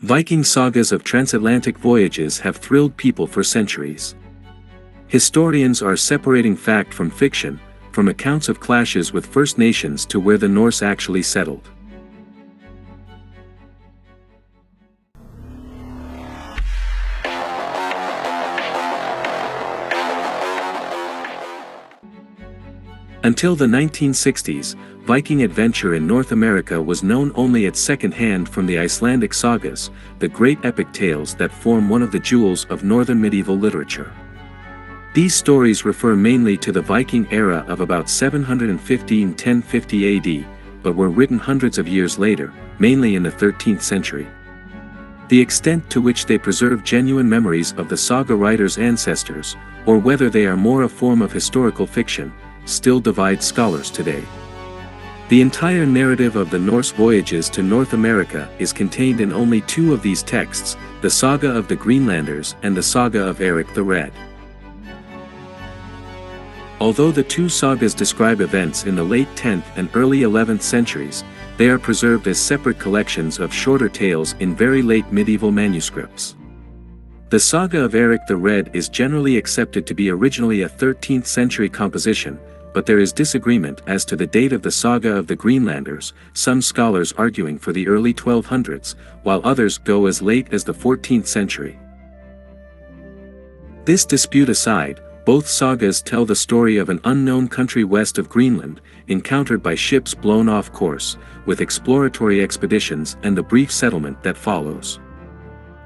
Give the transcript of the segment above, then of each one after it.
Viking sagas of transatlantic voyages have thrilled people for centuries. Historians are separating fact from fiction, from accounts of clashes with First Nations to where the Norse actually settled. Until the 1960s, Viking adventure in North America was known only at second hand from the Icelandic sagas, the great epic tales that form one of the jewels of northern medieval literature. These stories refer mainly to the Viking era of about 715–1050 AD, but were written hundreds of years later, mainly in the 13th century. The extent to which they preserve genuine memories of the saga writers' ancestors, or whether they are more a form of historical fiction, still divides scholars today. The entire narrative of the Norse voyages to North America is contained in only two of these texts, the Saga of the Greenlanders and the Saga of Eric the Red. Although the two sagas describe events in the late 10th and early 11th centuries, they are preserved as separate collections of shorter tales in very late medieval manuscripts. The Saga of Eric the Red is generally accepted to be originally a 13th century composition, but there is disagreement as to the date of the Saga of the Greenlanders, some scholars arguing for the early 1200s, while others go as late as the 14th century. This dispute aside, both sagas tell the story of an unknown country west of Greenland, encountered by ships blown off course, with exploratory expeditions and the brief settlement that follows.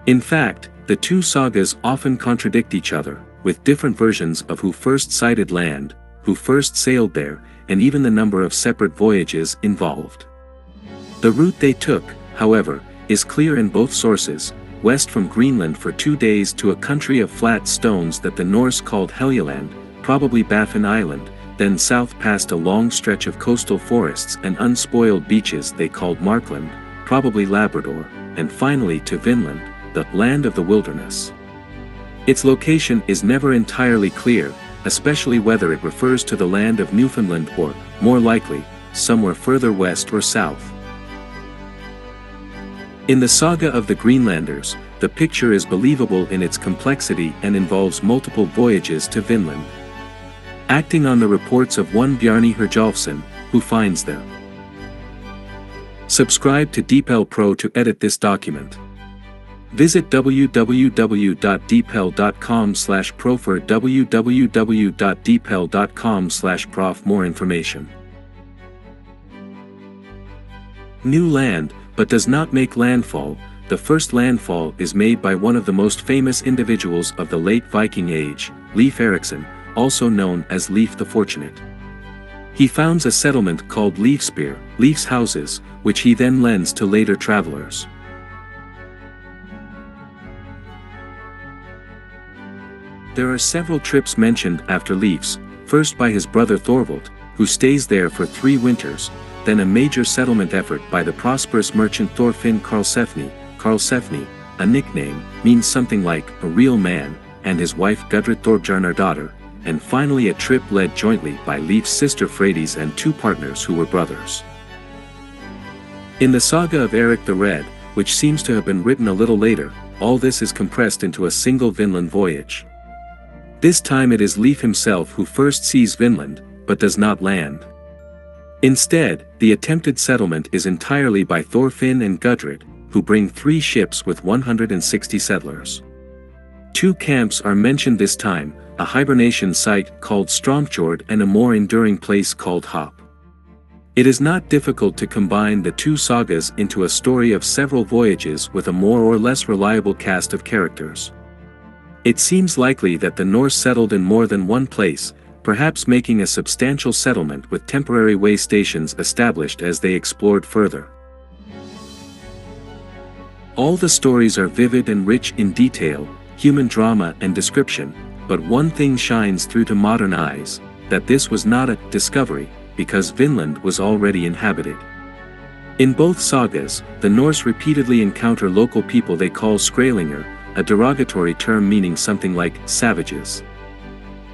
In fact, the two sagas often contradict each other, with different versions of who first sighted land, who first sailed there, and even the number of separate voyages involved. The route they took, however, is clear in both sources: west from Greenland for 2 days to a country of flat stones that the Norse called Helgeland, probably Baffin Island, then south past a long stretch of coastal forests and unspoiled beaches they called Markland, probably Labrador, and finally to Vinland, the land of the wilderness. Its location is never entirely clear, especially whether it refers to the land of Newfoundland or, more likely, somewhere further west or south. In the Saga of the Greenlanders, the picture is believable in its complexity and involves multiple voyages to Vinland. Acting on the reports of one Bjarni Herjolfsson, who finds them. Subscribe to DeepL Pro to edit this document. Visit www.deepl.com/pro for www.deepl.com/prof more information. New land, but does not make landfall. The first landfall is made by one of the most famous individuals of the late Viking Age, Leif Erikson, also known as Leif the Fortunate. He founds a settlement called Leifspear, Leif's houses, which he then lends to later travelers. There are several trips mentioned after Leif's, first by his brother Thorvald, who stays there for 3 winters, then a major settlement effort by the prosperous merchant Thorfinn Karlsefni. Karlsefni, a nickname, means something like a real man, and his wife Gudrid Thorbjarnardóttir, and finally a trip led jointly by Leif's sister Freydis and 2 partners who were brothers. In the Saga of Eric the Red, which seems to have been written a little later, all this is compressed into a single Vinland voyage. This time it is Leif himself who first sees Vinland, but does not land. Instead, the attempted settlement is entirely by Thorfinn and Gudrid, who bring 3 ships with 160 settlers. 2 camps are mentioned this time, a hibernation site called Stromfjord and a more enduring place called Hop. It is not difficult to combine the 2 sagas into a story of several voyages with a more or less reliable cast of characters. It seems likely that the Norse settled in more than one place, perhaps making a substantial settlement with temporary way stations established as they explored further. All the stories are vivid and rich in detail, human drama and description, but one thing shines through to modern eyes, that this was not a discovery, because Vinland was already inhabited. In both sagas, the Norse repeatedly encounter local people they call Skrælingr, a derogatory term meaning something like savages.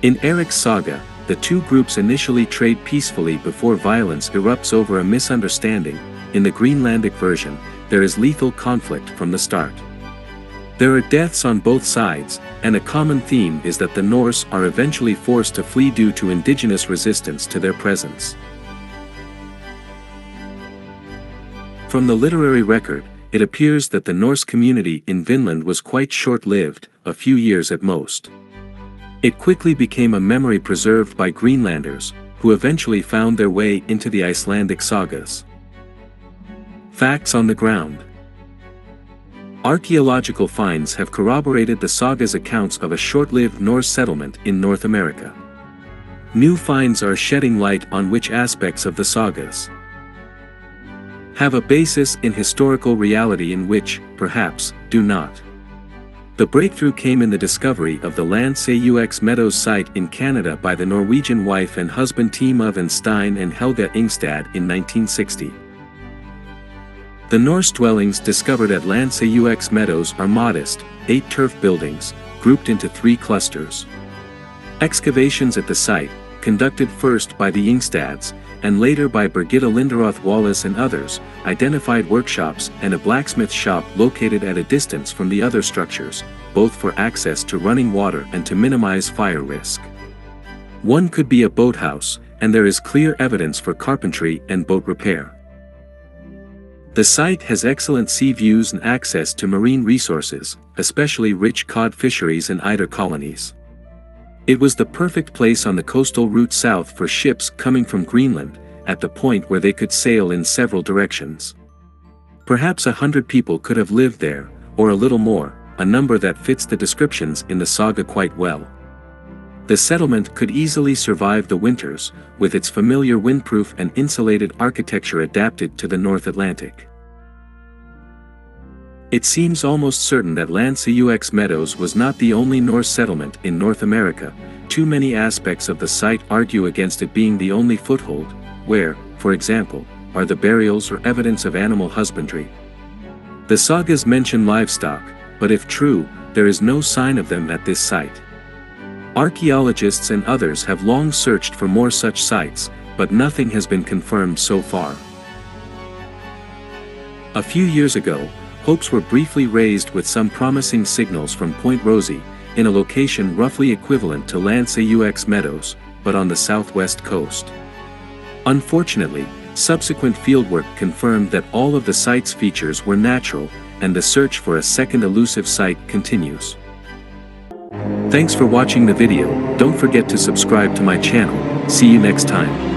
In Eric's saga, the 2 groups initially trade peacefully before violence erupts over a misunderstanding. In the Greenlandic version, there is lethal conflict from the start. There are deaths on both sides, and a common theme is that the Norse are eventually forced to flee due to indigenous resistance to their presence. From the literary record, it appears that the Norse community in Vinland was quite short-lived, a few years at most. It quickly became a memory preserved by Greenlanders, who eventually found their way into the Icelandic sagas. Facts on the ground. Archaeological finds have corroborated the saga's accounts of a short-lived Norse settlement in North America. New finds are shedding light on which aspects of the sagas have a basis in historical reality and which, perhaps, do not. The breakthrough came in the discovery of the Landsaux Meadows site in Canada by the Norwegian wife and husband team of Stein and Helga Ingstad in 1960. The Norse dwellings discovered at Landsaux Meadows are modest, 8 turf buildings, grouped into 3 clusters. Excavations at the site, conducted first by the Ingstads, and later by Birgitta Linderoth Wallace and others, identified workshops and a blacksmith shop located at a distance from the other structures, both for access to running water and to minimize fire risk. One could be a boathouse, and there is clear evidence for carpentry and boat repair. The site has excellent sea views and access to marine resources, especially rich cod fisheries and eider colonies. It was the perfect place on the coastal route south for ships coming from Greenland, at the point where they could sail in several directions. Perhaps 100 people could have lived there, or a little more, a number that fits the descriptions in the saga quite well. The settlement could easily survive the winters, with its familiar windproof and insulated architecture adapted to the North Atlantic. It seems almost certain that Landsaux Meadows was not the only Norse settlement in North America. Too many aspects of the site argue against it being the only foothold, where, for example, are the burials or evidence of animal husbandry. The sagas mention livestock, but if true, there is no sign of them at this site. Archaeologists and others have long searched for more such sites, but nothing has been confirmed so far. A few years ago, hopes were briefly raised with some promising signals from Point Rosie, in a location roughly equivalent to Landsaux Meadows, but on the southwest coast. Unfortunately, subsequent fieldwork confirmed that all of the site's features were natural, and the search for a second elusive site continues. Thanks for watching the video. Don't forget to subscribe to my channel. See you next time.